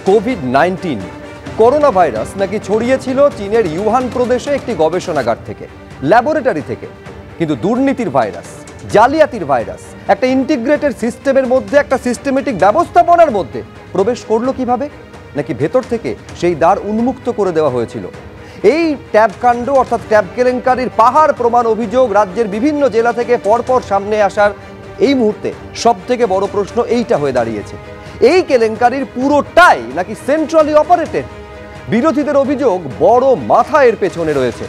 COVID-19 corona virus নাকি ছড়িয়েছিল চীনের Yohan প্রদেশে একটি গবেষণাগার থেকে, ল্যাবরেটরি থেকে। কিন্তু দুর্নীতির ভাইরাস, জালিয়াতির ভাইরাস একটা ইন্টিগ্রেটেড সিস্টেমের মধ্যে, একটা সিস্টেমেটিক ব্যবস্থাপনার মধ্যে প্রবেশ করলো কিভাবে? নাকি ভেতর থেকে সেই দ্বার উন্মুক্ত করে দেওয়া হয়েছিল? এই ট্যাব কাণ্ড অর্থাৎ ট্যাব কেলেঙ্কারির পাহাড় প্রমাণ অভিযোগ রাজ্যের বিভিন্ন জেলা থেকে পরপর সামনে আসার এই মুহূর্তে সব থেকে বড় প্রশ্ন এইটা হয়ে দাঁড়িয়েছে, এই কেলেঙ্কারির পুরোটাই নাকি সেন্ট্রালি অপারেটেড? বিরোধীদের অভিযোগ বড় মাথা এর পেছনে রয়েছে।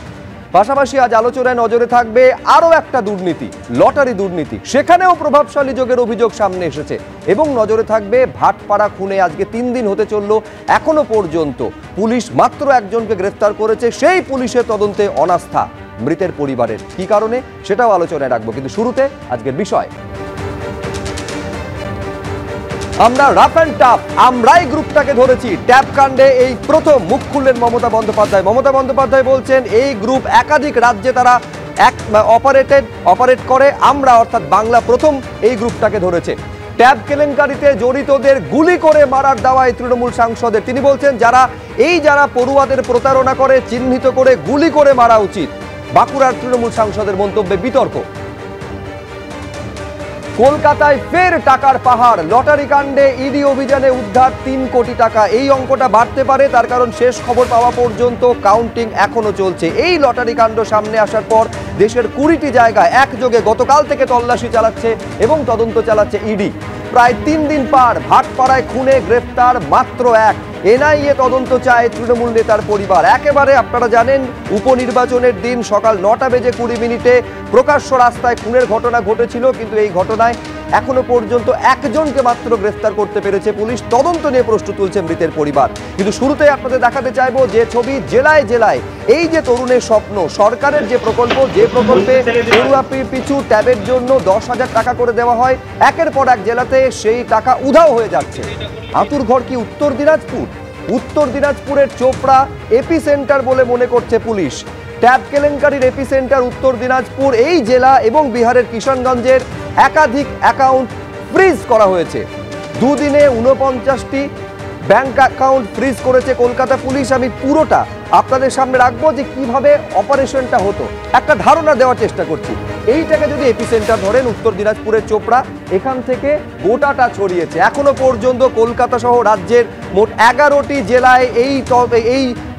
পাশাপাশি আজ আলোচনায় নজরে থাকবে আরও একটা দুর্নীতি, লটারি দুর্নীতি। সেখানেও প্রভাবশালী যোগের অভিযোগ সামনে এসেছে। এবং নজরে থাকবে ভাটপাড়া খুনে আজকে 3 দিন হতে চলল, এখনো পর্যন্ত পুলিশ মাত্র একজনকে গ্রেফতার করেছে। সেই পুলিশের তদন্তে অনাস্থা মৃতের পরিবারের, কি কারণে সেটাও আলোচনায় রাখবো। কিন্তু শুরুতে আজকের বিষয়, আমরা রাফ অ্যান্ড টাফ আমরাই গ্রুপটাকে ধরেছি। ট্যাব কাণ্ডে এই প্রথম মুখ খুললেন মমতা বন্দ্যোপাধ্যায়। মমতা বন্দ্যোপাধ্যায় বলছেন এই গ্রুপ একাধিক রাজ্যে তারা অপারেট করে, আমরা অর্থাৎ বাংলা প্রথম এই গ্রুপটাকে ধরেছে। ট্যাব কেলেঙ্কারিতে জড়িতদের গুলি করে মারার দাওয়ায় তৃণমূল সাংসদের। তিনি বলছেন যারা পড়ুয়াদের প্রতারণা করে চিহ্নিত করে গুলি করে মারা উচিত। বাঁকুড়ার তৃণমূল সাংসদের মন্তব্যে বিতর্ক। কলকাতায় ফের টাকার পাহাড়, লটারি কাণ্ডে ইডি অভিযানে উদ্ধার 3 কোটি টাকা। এই অঙ্কটা বাড়তে পারে, তার কারণ শেষ খবর পাওয়া পর্যন্ত কাউন্টিং এখনো চলছে। এই লটারি কাণ্ড সামনে আসার পর দেশের 20টি জায়গায় একযোগে গতকাল থেকে তল্লাশি চালাচ্ছে এবং তদন্ত চালাচ্ছে ইডি। প্রায় 3 দিন পার, ভাটপাড়ায় খুনে গ্রেফতার মাত্র এক। এনআইএ তদন্ত চায় তৃণমূল নেতার পরিবার। একেবারে আপনারা জানেন, উপনির্বাচনের দিন সকাল 9:20 প্রকাশ্য রাস্তায় খুনের ঘটনা ঘটেছিল। কিন্তু এই ঘটনায় এখনো পর্যন্ত একজনকে মাত্র গ্রেফতার করতে পেরেছে পুলিশ। তদন্ত নিয়ে প্রশ্ন তুলছে মৃতের পরিবার। কিন্তু শুরুতে আপনাদের দেখাতে চাইবো যে ছবি, জেলায় জেলায় এই যে তরুণের স্বপ্ন, সরকারের যে প্রকল্প, যে প্রকল্পে পড়ুয়া পিছু ট্যাবের জন্য 10,000 টাকা করে দেওয়া হয়, একের পর এক জেলাতে সেই টাকা উধাও হয়ে যাচ্ছে। আঁতুরঘর কি উত্তর দিনাজপুর? উত্তর দিনাজপুরের চোপড়া এপি সেন্টার বলে মনে করছে পুলিশ। ট্যাব কেলেঙ্কারির এপি সেন্টার উত্তর দিনাজপুর। এই জেলা এবং বিহারের কিষানগঞ্জের একাধিক অ্যাকাউন্ট ফ্রিজ করা হয়েছে। দুদিনে 49টি ব্যাংক অ্যাকাউন্ট ফ্রিজ করেছে কলকাতা পুলিশ। আমি পুরোটা আপনাদের সামনে রাখবো যে কিভাবে অপারেশনটা হতো, একটা ধারণা দেওয়ার চেষ্টা করছি। এইটাকে যদি এপি সেন্টার ধরেন, উত্তর দিনাজপুরের চোপড়া, এখান থেকে গোটাটা ছড়িয়েছে। এখনো পর্যন্ত কলকাতা সহ রাজ্যের মোট 11টি জেলায় এই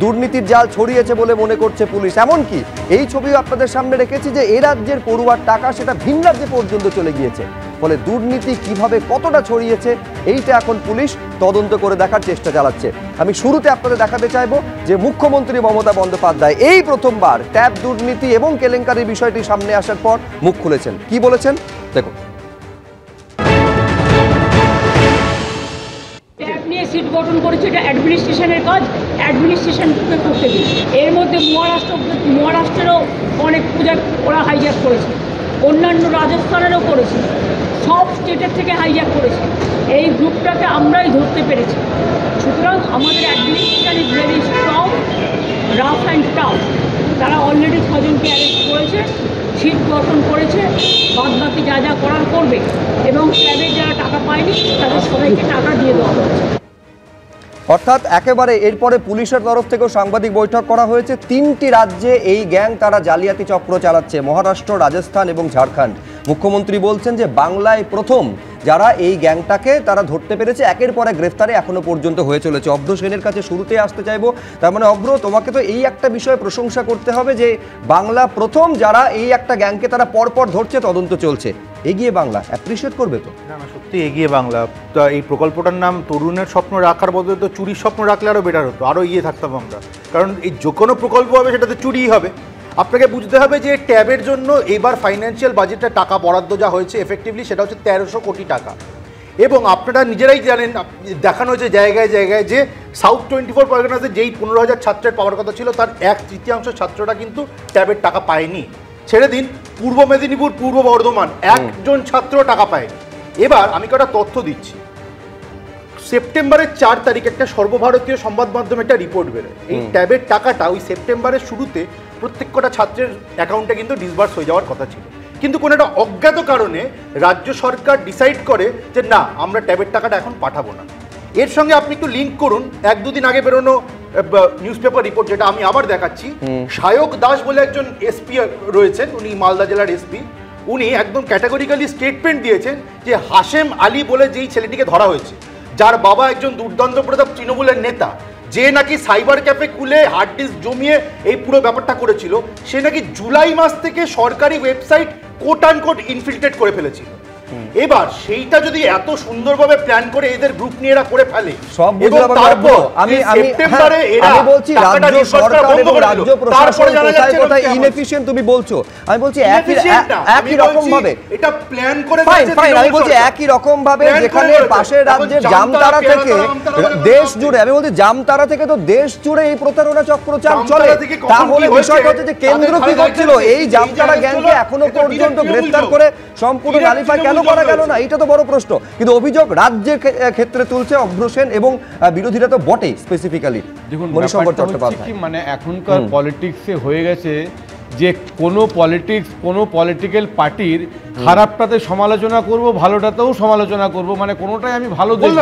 দুর্নীতির জাল ছড়িয়েছে বলে মনে করছে পুলিশ। এমনকি এই ছবিও আপনাদের সামনে রেখেছি যে এই রাজ্যের পড়ুয়ার টাকা সেটা ভিন রাজ্যে পর্যন্ত চলে গিয়েছে। ফলে দুর্নীতি কিভাবে কতটা ছড়িয়েছে এইটা এখন পুলিশ তদন্ত করে দেখার চেষ্টা চালাচ্ছে। আমি শুরুতে আপনাদের দেখাতে চাইবো যে মুখ্যমন্ত্রী মমতা বন্দ্যোপাধ্যায় এই প্রথমবার ট্যাব দুর্নীতি এবং কেলেঙ্কারির বিষয়টি সামনে আসার পর মুখ খুলেছেন। কি বলেছেন দেখুন। ট্যাব নিয়ে সিট গঠন করেছে, এটা অ্যাডমিনিস্ট্রেশনের কাজ, অ্যাডমিনিস্ট্রেশনকে করতে দিন। এর মধ্যে মহারাষ্ট্রেরও অনেক পূজা ওরা হাইজ্যাক করেছে, অন্যান্য রাজস্থানেরও করেছে, সব স্টেটের থেকে হাইজ্যাক করেছে। এই গ্রুপটাকে আমরাই ধরতে পেরেছি। সুতরাং আমাদের administration is very strong, rough and tough. তারা অলরেডি 6 জনকে অ্যারেস্ট করেছে, সিট গঠন করেছে, বাদবাকি যা যা করার করবে। এবং ট্যাবে যারা টাকা পায়নি তাদের সবাইকে টাকা দিয়ে দেওয়া হয়েছে। অর্থাৎ একেবারে এরপরে পুলিশের তরফ থেকেও সাংবাদিক বৈঠক করা হয়েছে। 3টি রাজ্যে এই গ্যাং তারা জালিয়াতি চক্র চালাচ্ছে, মহারাষ্ট্র, রাজস্থান এবং ঝাড়খণ্ড। মুখ্যমন্ত্রী বলছেন যে বাংলায় প্রথম যারা এই গ্যাংটাকে তারা ধরতে পেরেছে। একের পর এক গ্রেফতারে এখনো পর্যন্ত হয়ে চলেছে। অভ্র সেনের কাছে শুরুতে আসতে চাইবো। তার মানে অভ্র, তোমাকে তো এই একটা বিষয়ে প্রশংসা করতে হবে যে বাংলা প্রথম যারা এই একটা গ্যাংকে তারা পরপর ধরছে, তদন্ত চলছে। এগিয়ে বাংলা অ্যাপ্রিসিয়েট করবে তো? না, সত্যি এগিয়ে বাংলা। তো এই প্রকল্পটার নাম তরুণের স্বপ্ন রাখার বদলে তো চুরির স্বপ্ন রাখলে আরও বেটার হতো, আরও এগিয়ে থাকতাম আমরা। কারণ এই যে কোনো প্রকল্প হবে সেটাতে চুরিই হবে। আপনাকে বুঝতে হবে যে ট্যাবের জন্য এবার ফাইন্যান্সিয়াল বাজেটে টাকা বরাদ্দ যা হয়েছে এফেক্টিভলি সেটা হচ্ছে 1300 কোটি টাকা। এবং আপনারা নিজেরাই জানেন, দেখানো হয়েছে জায়গায় জায়গায় যে সাউথ 24 পরগনাসে যেই 15,000 ছাত্রের পাওয়ার কথা ছিল তার 1/3 ছাত্ররা কিন্তু ট্যাবের টাকা পায়নি। ছেড়ে দিন পূর্ব মেদিনীপুর, পূর্ব বর্ধমান, একজন ছাত্র টাকা পায়নি। এবার আমি কটা তথ্য দিচ্ছি। সেপ্টেম্বরের 4 তারিখ একটা সর্বভারতীয় সংবাদ মাধ্যমে একটা রিপোর্ট বেরোয়। এই ট্যাবের টাকাটা ওই সেপ্টেম্বরের শুরুতে প্রত্যেক কটা ছাত্রের অ্যাকাউন্টে কিন্তু ডিসবার্স হয়ে যাওয়ার কথা ছিল। কিন্তু কোনো একটা অজ্ঞাত কারণে রাজ্য সরকার ডিসাইড করে যে না, আমরা ট্যাবের টাকাটা এখন পাঠাবো না। এর সঙ্গে আপনি একটু লিঙ্ক করুন 1-2 দিন আগে বেরোনো নিউজ পেপার রিপোর্ট, যেটা আমি আবার দেখাচ্ছি। সায়ক দাস বলে একজন এসপি রয়েছেন, উনি মালদা জেলার এসপি, উনি একদম ক্যাটাগরিক্যালি স্টেটমেন্ট দিয়েছেন যে হাশেম আলী বলে যেই ছেলেটিকে ধরা হয়েছে, যার বাবা একজন দুর্দান্ত প্রতাপ তৃণমূলের নেতা, যে নাকি সাইবার ক্যাফে খুলে হার্ড ডিস্ক জমিয়ে এই পুরো ব্যাপারটা করেছিল, সে নাকি জুলাই মাস থেকে সরকারি website quote and quote infiltrate করে ফেলেছিল। এবার সেইটা যদি এত সুন্দরভাবে প্ল্যান করে এদের গ্রুপ নিয়ে এরা করে ফেলে, সব বুঝলাম, তারপর আমি বলছি রাজ্য সরকার এবং রাজ্য প্রশাসন কোথায় কোথায় ইনএফিশিয়েন্ট তুমি বলছো, আমি বলছি একই রকম ভাবে এটা প্ল্যান করে ফাইন, আমি বলছি একই রকম ভাবে যেখানে পাশের রাজ্যের জামতারা থেকে দেশ জুড়ে, আমি বলছি জামতারা থেকে তো দেশ জুড়ে এই প্রতারণা চক্রচার চলে, তাহলে বিষয়টা হচ্ছে যে কেন্দ্র কি করছিল এই জামতারা গ্যাংকে এখনো পর্যন্ত গ্রেফতার করে সম্পূর্ণ নালিফাই কেন করা গেল না, এটা তো বড় প্রশ্ন। কিন্তু অভিযোগ রাজ্যের ক্ষেত্রে তুলছে অগ্রসেন এবং বিরোধীরা তো বটে স্পেসিফিক্যালি। দেখুন কি মানে এখনকার পলিটিক্সে হয়ে গেছে যে কোনো পলিটিক্যাল পার্টির খারাপটাতে সমালোচনা করব, ভালোটাতেও সমালোচনা করব, মানে কোনোটাই আমি ভালো দেখব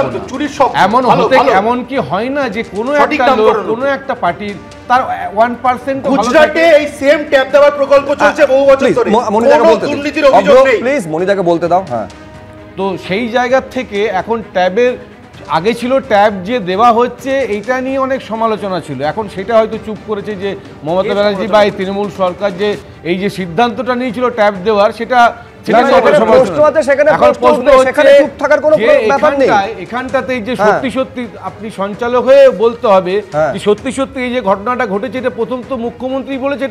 না। এমন কি হয় না যে কোনো একটা লোক কোনো একটা পার্টির তার 1% গুজরাটে এই সেম ট্যাপ দেওয়ার প্রকল্প চলছে বহু বছর ধরে, দুর্নীতির অভিযোগ নেই। প্লিজ মনিদাকে বলতে দাও। হ্যাঁ, তো সেই জায়গা থেকে এখন ট্যাবের আগে ছিল ট্যাব যে দেওয়া হচ্ছে এইটা নিয়ে অনেক সমালোচনা ছিল, এখন সেটা হয়তো চুপ করেছে যে মমতা ব্যানার্জি বা এই তৃণমূল সরকার যে এই যে সিদ্ধান্তটা নিয়েছিল ট্যাব দেওয়ার, সেটা এখানটাতে যে সত্যি সত্যি আপনি সঞ্চালক হয়ে বলতে হবে যে সত্যি সত্যি এই যে ঘটনাটা ঘটেছে এটা প্রথম তো মুখ্যমন্ত্রী বলেছে।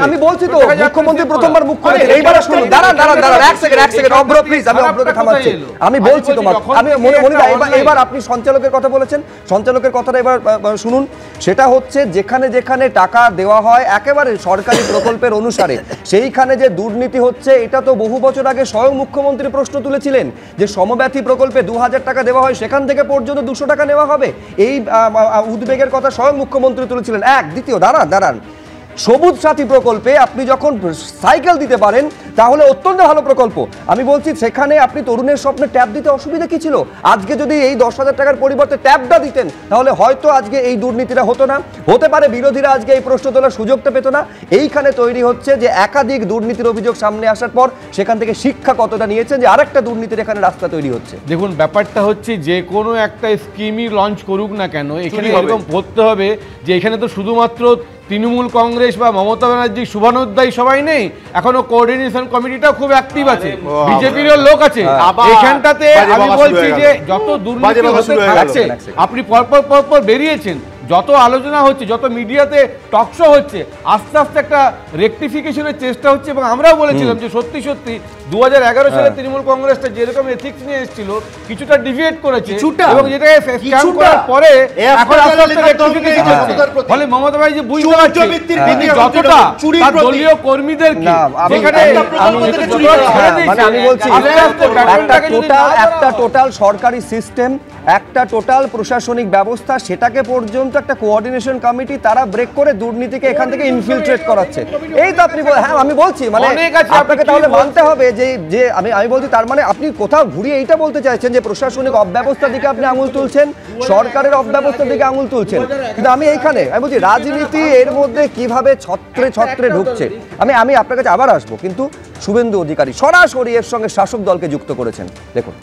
আমি বলছি তো মুখ্যমন্ত্রী প্রথমবার মুখ খুলেছে, এইবার শুনুন, দাঁড়ান এক সেকেন্ড অভ্র প্লিজ, আমি অভ্রকে থামাচ্ছি। আমি বলছি তোমার, আমি এবার আপনি সঞ্চালকের কথা বলেছেন, সঞ্চালকের কথাটা এবার শুনুন। সেটা হচ্ছে যেখানে যেখানে টাকা দেওয়া হয় একেবারে সরকারি প্রকল্পের অনুসারে, সেইখানে যে দুর্নীতি হচ্ছে এটা তো বহু বছর আগে স্বয়ং মুখ্যমন্ত্রী প্রশ্ন তুলেছিলেন যে সমব্যথী প্রকল্পে 2000 টাকা দেওয়া হয়, সেখান থেকে পর্যন্ত 200 টাকা নেওয়া হবে, এই উদ্বেগের কথা স্বয়ং মুখ্যমন্ত্রী তুলেছিলেন। দ্বিতীয় দাঁড়ান সবুজ সাথী প্রকল্পে আপনি যখন সাইকেল দিতে পারেন তাহলে অত্যন্ত ভালো প্রকল্প। আমি বলছি সেখানে আপনি তরুণের স্বপ্নে ট্যাব দিতে অসুবিধা কি ছিল? আজকে যদি এই 10,000 টাকার পরিবর্তে ট্যাবটা দিতেন তাহলে হয়তো আজকে এই দুর্নীতিটা হতো না, হতে পারে বিরোধীরা আজকে এই প্রশ্ন তোলার সুযোগটা পেত না। এইখানে তৈরি হচ্ছে যে একাধিক দুর্নীতির অভিযোগ সামনে আসার পর সেখান থেকে শিক্ষা কতটা নিয়েছেন যে আরেকটা দুর্নীতির এখানে রাস্তা তৈরি হচ্ছে। দেখুন ব্যাপারটা হচ্ছে যে কোনো একটা স্কিমই লঞ্চ করুক না কেন, এখানে এরকম ধরতে হবে যে এখানে তো শুধুমাত্র তৃণমূল কংগ্রেস বা মমতা ব্যানার্জি শুভানুধ্যায়ী সবাই নেই, এখনো কোঅর্ডিনেশন কমিটিটাও খুব অ্যাক্টিভ আছে, বিজেপির লোক আছে এখানটাতে। আমি বলছি যে যত দুর্নীতি হতে থাকছে, আপনি পরপর বেরিয়েছেন, যত আলোচনা হচ্ছে, যত মিডিয়াতে টকশো হচ্ছে, আস্তে আস্তে একটা রেকটিফিকেশনের চেষ্টা হচ্ছে। এবং আমরাও বলেছিলাম যে সত্যি সত্যি 2011 সালে তৃণমূল কংগ্রেসটা যেরকম এথিক্স নিয়ে এসেছিল কিছুটা ডিভিয়েট করেছে, এবং যেটাকে স্ক্যাম করার পরে এখন আস্তে আস্তে রেকটিফিকেশন হচ্ছে। ফলে মমতা ব্যানার্জি বুঝতে পারছে যতটা তার দলীয় কর্মীদেরকে যেখানে আমি বলছি একটা টোটাল সরকারি সিস্টেম, একটা টোটাল প্রশাসনিক ব্যবস্থা, সেটাকে পর্যন্ত একটা কোঅর্ডিনেশন কমিটি তারা ব্রেক করে দুর্নীতিকে এখান থেকে ইনফিলট্রেট করাচ্ছে। এই তো আপনি হ্যাঁ আমি বলছি মানে আপনাকে তাহলে মানতে হবে যে আমি বলছি তার মানে আপনি কোথাও ঘুরিয়ে এইটা বলতে চাইছেন যে প্রশাসনিক অব্যবস্থার দিকে আপনি আঙুল তুলছেন, সরকারের অব্যবস্থার দিকে আঙুল তুলছেন। কিন্তু আমি বলছি রাজনীতি এর মধ্যে কিভাবে ছত্রে ছত্রে ঢুকছে। আমি আপনার কাছে আবার আসবো, কিন্তু শুভেন্দু অধিকারী সরাসরি এর সঙ্গে শাসক দলকে যুক্ত করেছেন। দেখুন,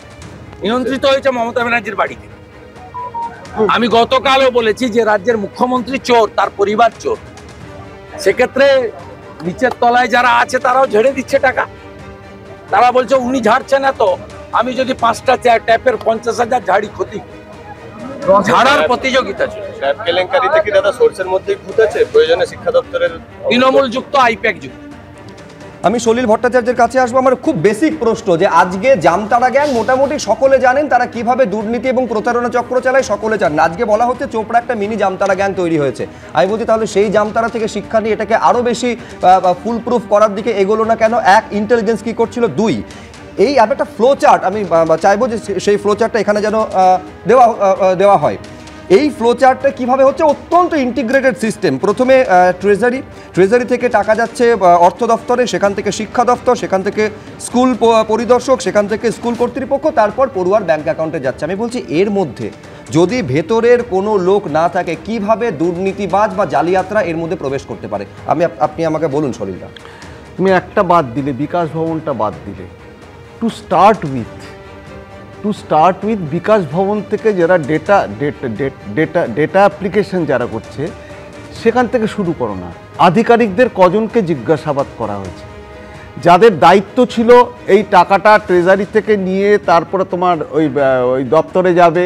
নিয়ন্ত্রিত হয়েছে মমতা ব্যানার্জির বাড়িতে। আমি গতকালও বলেছি যে রাজ্যের মুখ্যমন্ত্রী চোর, তার পরিবার চোর। সেক্ষেত্রে নিচের তলায় যারা আছে তারাও ঝেড়ে দিচ্ছে টাকা। তারা বলছে উনি ঝাড়ছেন এত, আমি যদি 5টা ট্যাপের 50,000 ঝাড়ি ক্ষতি, ঝাড়ার প্রতিযোগিতা কেলেঙ্কারিতে কি দাদা সোর্সের মধ্যেই ভূত আছে? প্রয়োজনে শিক্ষা দপ্তরের তৃণমূল যুক্ত, আইপ্যাক যুক্ত। আমি সলিল ভট্টাচার্যের কাছে আসবো। আমার খুব বেসিক প্রশ্ন যে আজকে জামতারা গ্যাং মোটামুটি সকলে জানেন তারা কিভাবে দুর্নীতি এবং প্রতারণা চক্র চালায়, সকলে জানেন। আজকে বলা হচ্ছে চোপড়া একটা মিনি জামতারা গ্যাং তৈরি হয়েছে। আমি বলছি তাহলে সেই জামতারা থেকে শিক্ষা নিয়ে এটাকে আরও বেশি ফুল প্রুফ করার দিকে এগোলো না কেন? এক, ইন্টেলিজেন্স কি করছিল? দুই, এই একটা ফ্লো চার্ট আমি চাইবো যে সেই ফ্লো চার্টটা এখানে যেন দেওয়া হয়। এই ফ্লো চার্টটা কীভাবে হচ্ছে? অত্যন্ত ইন্টিগ্রেটেড সিস্টেম। প্রথমে ট্রেজারি থেকে টাকা যাচ্ছে অর্থ দফতরে, সেখান থেকে শিক্ষা দফতর, সেখান থেকে স্কুল পরিদর্শক, সেখান থেকে স্কুল কর্তৃপক্ষ, তারপর পড়ুয়ার ব্যাংক অ্যাকাউন্টে যাচ্ছে। আমি বলছি এর মধ্যে যদি ভেতরের কোনো লোক না থাকে কিভাবে দুর্নীতিবাজ বা জালিয়াতরা এর মধ্যে প্রবেশ করতে পারে? আপনি আমাকে বলুন সলিলদা। তুমি একটা বাদ দিলে, বিকাশ ভবনটা বাদ দিলে। টু স্টার্ট উইথ বিকাশ ভবন থেকে যারা ডেটা অ্যাপ্লিকেশন যারা করছে সেখান থেকে শুরু করো না। আধিকারিকদের কজনকে জিজ্ঞাসাবাদ করা হয়েছে? যাদের দায়িত্ব ছিল এই টাকাটা ট্রেজারি থেকে নিয়ে তারপরে তোমার ওই দপ্তরে যাবে,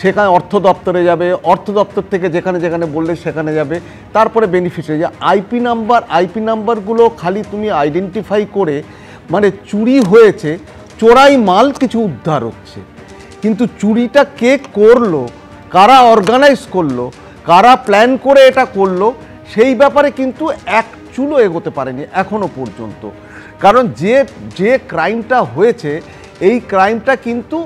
সেখানে অর্থ দপ্তরে যাবে, অর্থ দপ্তর থেকে যেখানে যেখানে বললে সেখানে যাবে, তারপরে বেনিফিশিয়ারি যে আইপি নাম্বারগুলো খালি তুমি আইডেন্টিফাই করে, মানে চুরি হয়েছে, চোরাই মাল কিছু উদ্ধার হচ্ছে, কিন্তু চুরিটা কে করলো, কারা অর্গানাইজ করলো, কারা প্ল্যান করে এটা করলো, সেই ব্যাপারে কিন্তু এক চুলো এগোতে পারেনি এখনো পর্যন্ত। কারণ যে ক্রাইমটা হয়েছে, এই ক্রাইমটা কিন্তু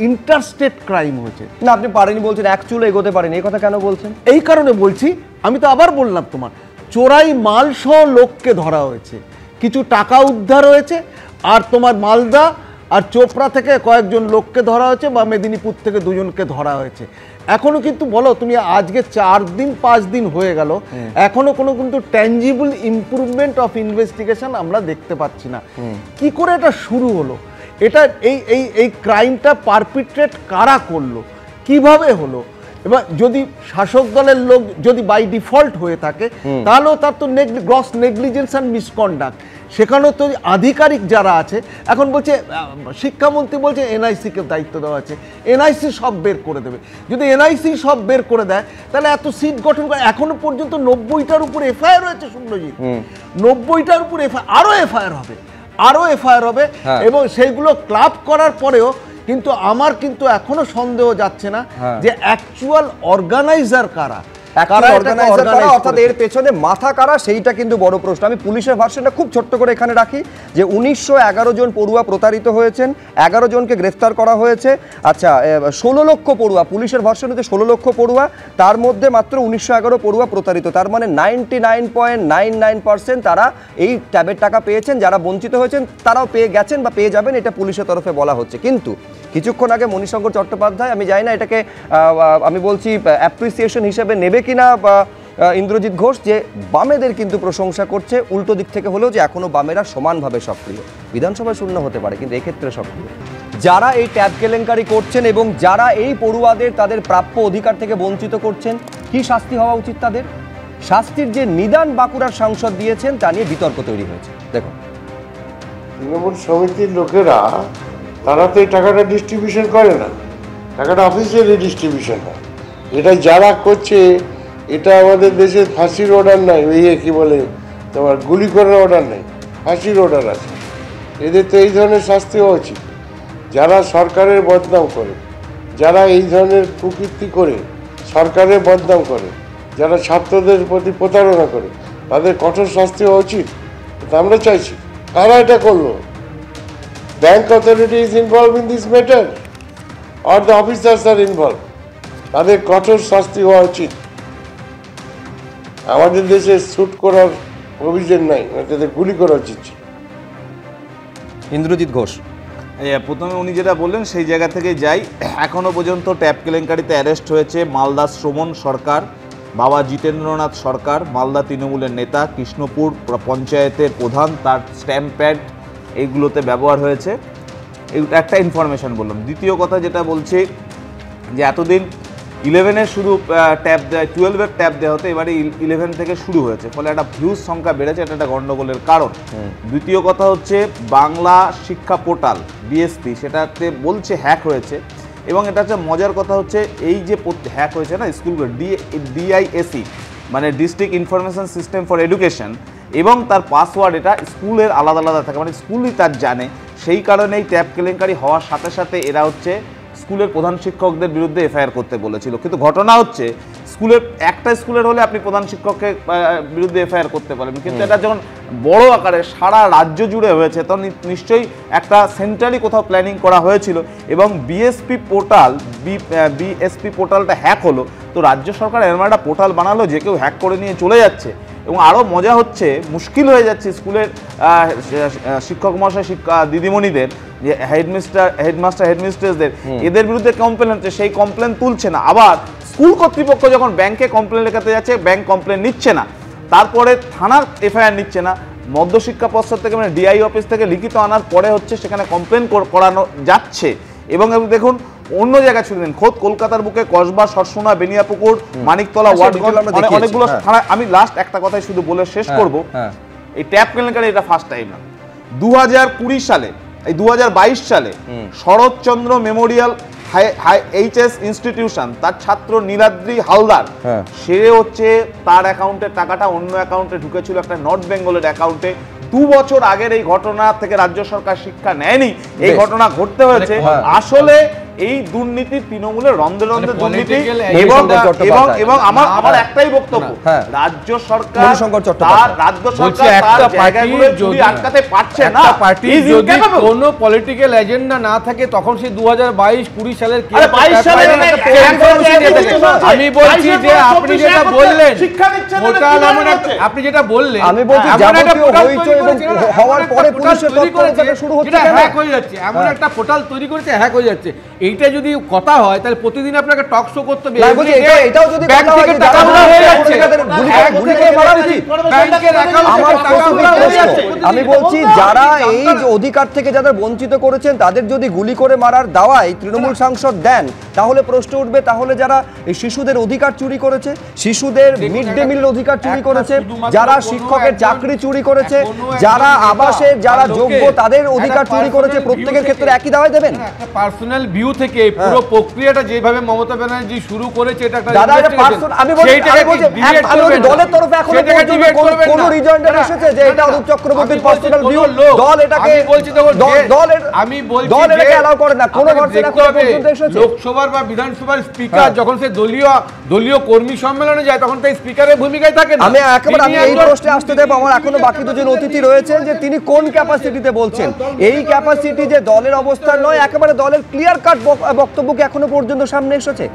ইন্টারস্টেট ক্রাইম হয়েছে। না, আপনি পারেনি বলছেন, এক চুলো এগোতে পারেনি, এই কথা কেন বলছেন? এই কারণে বলছি, আমি তো আবার বললাম তোমার, চোরাই মাল সহ লোককে ধরা হয়েছে, কিছু টাকা উদ্ধার হয়েছে, আর তোমার মালদা আর চোপড়া থেকে কয়েকজন লোককে ধরা হয়েছে, বা মেদিনীপুর থেকে দুজনকে ধরা হয়েছে। এখনো কিন্তু বলো তুমি, আজকে 4-5 দিন হয়ে গেল, এখনো কোনো কিন্তু ট্যাঞ্জিবল ইমপ্রুভমেন্ট অফ ইনভেস্টিগেশন আমরা দেখতে পাচ্ছি না। কি করে এটা শুরু হলো? এটা এই ক্রাইমটা পারপিট্রেট কারা করলো, কিভাবে হলো? এবার যদি শাসক দলের লোক যদি বাই ডিফল্ট হয়ে থাকে, তাহলেও তার তো গ্রস নেগলিজেন্স অ্যান্ড মিসকন্ডাক্ট। সেখানেও তো আধিকারিক যারা আছে, এখন বলছে শিক্ষামন্ত্রী বলছে এনআইসিকে দায়িত্ব দেওয়া আছে, এনআইসি সব বের করে দেবে। যদি এনআইসি সব বের করে দেয়, তাহলে এত সিট গঠন করে এখনো পর্যন্ত 90টার উপর এফআইআর হয়েছে শুভ্রজিৎ, 90টার উপর এফআইআর হবে, এবং সেইগুলো ক্লাব করার পরেও কিন্তু আমার কিন্তু এখনো সন্দেহ যাচ্ছে না যে অ্যাকচুয়াল অর্গানাইজার কারা, অর্থাৎ এর পেছনে মাথা কারা, সেইটা কিন্তু বড় প্রশ্ন। আমি পুলিশের ভার্সনটা খুব ছোট্ট করে এখানে রাখি, যে 1911 জন পড়ুয়া প্রতারিত হয়েছেন, 11 জনকে গ্রেফতার করা হয়েছে। আচ্ছা, 16 লক্ষ পড়ুয়া, পুলিশের ভার্সন হচ্ছে 16 লক্ষ পড়ুয়া, তার মধ্যে মাত্র 1911 পড়ুয়া প্রতারিত। তার মানে 99.99% তারা এই ট্যাবের টাকা পেয়েছেন। যারা বঞ্চিত হয়েছেন তারাও পেয়ে গেছেন বা পেয়ে যাবেন, এটা পুলিশের তরফে বলা হচ্ছে। কিন্তু কিছুক্ষণ আগে মণিশঙ্কর চট্টোপাধ্যায়, আমি জানি না এটাকে আমি বলছি অ্যাপ্রিসিয়েশন হিসেবে নেবে কিনা বা ইন্দ্রজিৎ ঘোষ, যে বামেদের কিন্তু প্রশংসা করছে উল্টো দিক থেকে হলেও, যে এখনো বামেরা সমানভাবে সক্রিয়। বিধানসভায় শূন্য হতে পারে, কিন্তু এক্ষেত্রে সক্রিয়। যারা এই ট্যাব কেলেঙ্কারি করছেন এবং যারা এই পড়ুয়াদের তাদের প্রাপ্য অধিকার থেকে বঞ্চিত করছেন, কি শাস্তি হওয়া উচিত তাদের? শাস্তির যে নিদান বাঁকুড়ার সাংসদ দিয়েছেন, তা নিয়ে বিতর্ক তৈরি হয়েছে। দেখুন, তৃণমূল সমিতির লোকেরা, তারা তো এই টাকাটা ডিস্ট্রিবিউশন করে না, টাকাটা অফিসিয়ালি ডিস্ট্রিবিউশন হয়। এটা যারা করছে, এটা আমাদের দেশে ফাঁসির অর্ডার নাই, কি বলে তোমার গুলি করার অর্ডার নেই, ফাঁসির অর্ডার আছে। এদের তো এই ধরনের শাস্তি হওয়া উচিত। যারা সরকারের বদনাম করে, যারা এই ধরনের কুকীর্তি করে সরকারের বদনাম করে, যারা ছাত্রদের প্রতি প্রতারণা করে, তাদের কঠোর শাস্তি হওয়া উচিত। এটা আমরা চাইছি। কারা এটা করলো? Bank authority is involve in this matter or the officers are involve. তাদের কঠোর শাস্তি হওয়া উচিত। আমাদের দেশে শুট করার প্রভিশন নাই, তাদের গুলি করা উচিত। ইন্দ্রজিৎ ঘোষ, প্রথমে উনি যেটা বললেন সেই জায়গা থেকে যাই। এখনও পর্যন্ত ট্যাব কেলেঙ্কারিতে অ্যারেস্ট হয়েছে মালদা শ্রমণ সরকার, বাবা জিতেন্দ্রনাথ সরকার, মালদা তৃণমূলের নেতা, কৃষ্ণপুর পঞ্চায়েতের প্রধান, তার স্ট্যাম্প প্যাড এইগুলোতে ব্যবহার হয়েছে। এইটা একটা ইনফরমেশান বললাম। দ্বিতীয় কথা যেটা বলছি, যে এতদিন 11-এর শুধু ট্যাব দেয়, 12-এর ট্যাব দেওয়া হতো, এবারে 11 থেকে শুরু হয়েছে, ফলে একটা ভিউজ সংখ্যা বেড়েছে, এটা একটা গণ্ডগোলের কারণ। দ্বিতীয় কথা হচ্ছে, বাংলা শিক্ষা পোর্টাল বিএসপি, সেটাতে বলছে হ্যাক হয়েছে, এবং এটা হচ্ছে মজার কথা হচ্ছে, এই যে হ্যাক হয়েছে না স্কুলগুলো, ডিআইএসি মানে district information system for education, এবং তার পাসওয়ার্ড এটা স্কুলের আলাদা আলাদা থাকে, মানে স্কুলই তার জানে। সেই কারণে এই ট্যাব কেলেঙ্কারি হওয়ার সাথে সাথে এরা হচ্ছে স্কুলের প্রধান শিক্ষকদের বিরুদ্ধে এফআইআর করতে বলেছিল। কিন্তু ঘটনা হচ্ছে, একটা স্কুলের হলে আপনি প্রধান শিক্ষকের বিরুদ্ধে এফআইআর করতে পারবেন, কিন্তু এটা যখন বড় আকারে সারা রাজ্য জুড়ে হয়েছে, তখন নিশ্চয়ই একটা সেন্ট্রালি কোথাও প্ল্যানিং করা হয়েছিল, এবং বিএসপি পোর্টালটা হ্যাক হলো। তো রাজ্য সরকার এরকম একটা পোর্টাল বানালো, যে কেউ হ্যাক করে নিয়ে চলে যাচ্ছে, এবং আরও মজা হচ্ছে, মুশকিল হয়ে যাচ্ছে স্কুলের শিক্ষক মহাশয় দিদিমণিদের, যে হেডমিস্ট্রেসদের, এদের বিরুদ্ধে কমপ্লেন হচ্ছে, সেই কমপ্লেন তুলছে না। আবার স্কুল কর্তৃপক্ষ যখন ব্যাংকে কমপ্লেন লেখাতে যাচ্ছে, ব্যাংক কমপ্লেন নিচ্ছে না, তারপরে থানার এফআইআর নিচ্ছে না, মধ্যশিক্ষা পর্ষদ থেকে মানে ডিআই অফিস থেকে লিখিত আনার পরে হচ্ছে সেখানে কমপ্লেন করানো যাচ্ছে। এবং দেখুন অন্য জায়গায় ছুটে দিন, খোদ কলকাতার বুকে কসবা, সরসোনা, বেনিয়াপুকুর, মানিকতলা, ওয়ার্ডগঞ্জ, অনেকগুলো থানা। আমি লাস্ট একটা কথাই শুধু বলে শেষ করব, এই ট্যাপ কেলেঙ্কারি এটা ফার্স্ট টাইম না। 2020 সালে, এই 2022 সালে শরৎচন্দ্র মেমোরিয়াল এইচএস ইনস্টিটিউশন, তার ছাত্র নীলাদ্রি হালদার, সে হচ্ছে তার অ্যাকাউন্টের টাকাটা অন্য অ্যাকাউন্টে ঢুকেছিল, একটা নর্থ বেঙ্গলের অ্যাকাউন্টে। 2 বছর আগের এই ঘটনা থেকে রাজ্য সরকার শিক্ষা নেয়নি, এই ঘটনা ঘটতে হয়েছে। আসলে এই দুর্নীতি তৃণমূলের রন্ধে রন্ধে দুর্নীতি। এবং আমার একটাই বক্তব্য, রাজ্য সরকার তার জায়গাগুলো চুরি আটকাতে পারছে না। যদি কোনো পলিটিক্যাল এজেন্ডা না থাকে তখন সেই 2022-20 সালের আমি বলছি যে আপনি যেটা বললেন, আপনি যেটা বললেন, আমি বলছি হওয়ার পরে পুলিশের তৎপরতা শুরু হচ্ছে, হ্যাক হয়ে যাচ্ছে, এমন একটা পোর্টাল তৈরি করেছে, হ্যাক হয়ে যাচ্ছে। এইটা যদি কথা হয় তাহলে প্রতিদিন আপনাকে টক শো করতে হবে। এটাও যদি কথা হয় আমি বলছি যারা এই অধিকার থেকে যাদের বঞ্চিত করেছেন তাদের যদি গুলি করে মারার দাওয়াই তৃণমূল সাংসদ দেন, তাহলে প্রশ্ন উঠবে, তাহলে যারা এই শিশুদের অধিকার চুরি করেছে, শিশুদের মিড ডে মিলের অধিকার চুরি করেছে, যারা শিক্ষকের চাকরি চুরি করেছে, যারা আবাসের যারা যোগ্য তাদের অধিকার চুরি করেছে, প্রত্যেকের ক্ষেত্রে একই দাওয়াই দেবেন? একটা পার্সোনাল ভিউ থেকে পুরো প্রক্রিয়াটা যেভাবে মমতা ব্যানার্জি শুরু করেছে, এটা একটা দাদা আমি বলছি দলের তরফে এখনো কোনো রিজয়েন্টার এসেছে যে এটা অরূপ চক্রবর্তীর পার্সোনাল ভিউ, দল এটাকে আমি বলছি দল এটাকে অ্যালাউ করে না। কোন লোকসভার বা বিধানসভার স্পিকার যখন সে দলীয় কর্মী সম্মেলনে যায় তখন তাই স্পিকারের ভূমিকায় থাকে না। আমি এই প্রশ্নে আসতে দেব, আমার এখনো বাকি দুজন অতিথি রয়েছে, যে তিনি কোন ক্যাপাসিটিতে বলছেন। এই ক্যাপাসিটি যে দলের অবস্থান নয়, একেবারে দলের ক্লিয়ার কাট বক্তব্য কি এখনো পর্যন্ত সামনে এসেছে?